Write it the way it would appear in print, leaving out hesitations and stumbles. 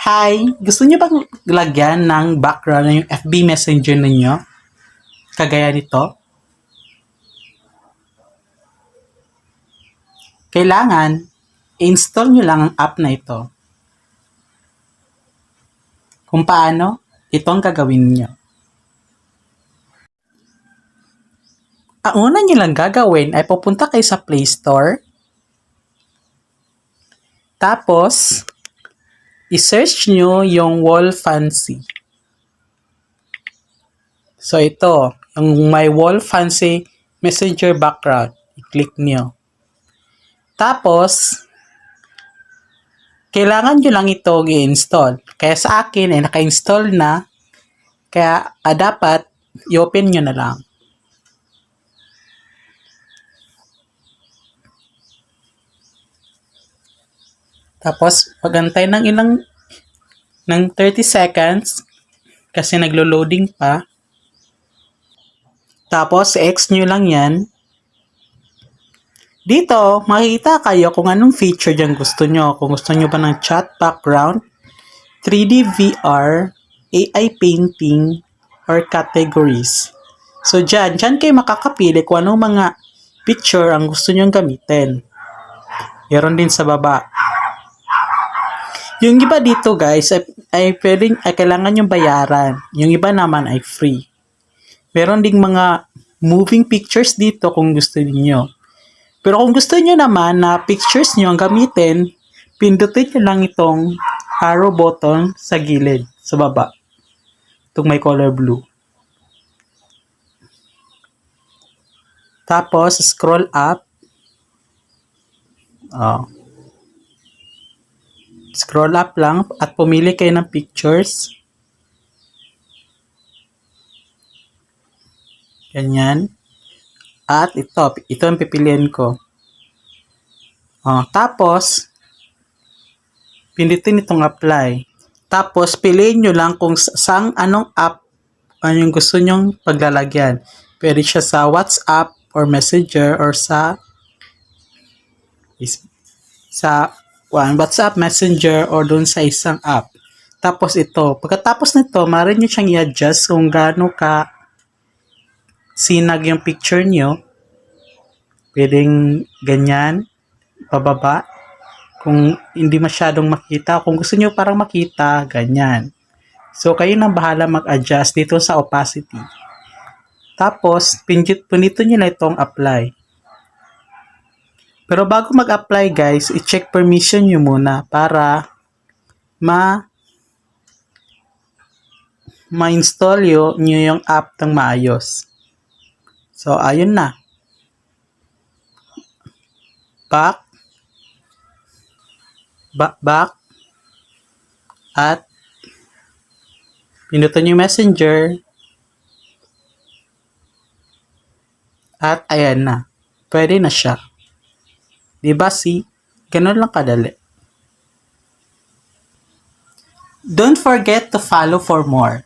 Hi! Gusto niyo bang lagyan ng background yung FB Messenger ninyo? Kagaya nito? Kailangan, install nyo lang ang app na ito. Kung paano, ito ang gagawin nyo. Ang una nyo lang gagawin ay pupunta kayo sa Play Store. Tapos, i-search nyo yung Wall Fancy. So ito, yung My Wall Fancy Messenger background. I-click nyo. Tapos, kailangan nyo lang ito i-install. Kaya sa akin ay naka-install na. Kaya dapat i-open nyo na lang. Tapos, pagantay ng ng 30 seconds kasi naglo-loading pa. Tapos, i-X nyo lang yan. Dito, makikita kayo kung anong feature dyan gusto nyo. Kung gusto nyo ba ng chat background, 3D VR, AI painting, or categories. So, dyan kayo makakapili kung anong mga picture ang gusto nyo gamitin. Meron din sa baba. Yung iba dito guys, ay kailangan yung bayaran. Yung iba naman ay free. Meron ding mga moving pictures dito kung gusto niyo. Pero kung gusto niyo naman na pictures niyo ang gamitin, pindutin niyo lang itong arrow button sa gilid, sa baba. Itong may color blue. Tapos, scroll up. Scroll up lang at pumili kayo ng pictures. Ganyan. At ito ang pipiliin ko. Tapos, pindutin itong apply. Tapos, piliin nyo lang kung anong app yung gusto nyong paglalagyan. Pwede siya sa WhatsApp or Messenger or sa WhatsApp, Messenger or dun sa isang app. Tapos pagkatapos nito, maaari nyo siyang i-adjust kung gaano ka sinag yung picture nyo. Pwedeng ganyan, pababa. Kung hindi masyadong makita, kung gusto nyo parang makita, ganyan. So, kayo nang bahala mag-adjust dito sa opacity. Tapos, pinito nyo na itong apply. Pero bago mag-apply guys, i-check permission nyo muna para ma-install nyo yung app ng maayos. So, ayun na. Back. At pindutin nyo yung messenger. At ayan na. Pwede na siya. Diba ganun lang kadali. Don't forget to follow for more.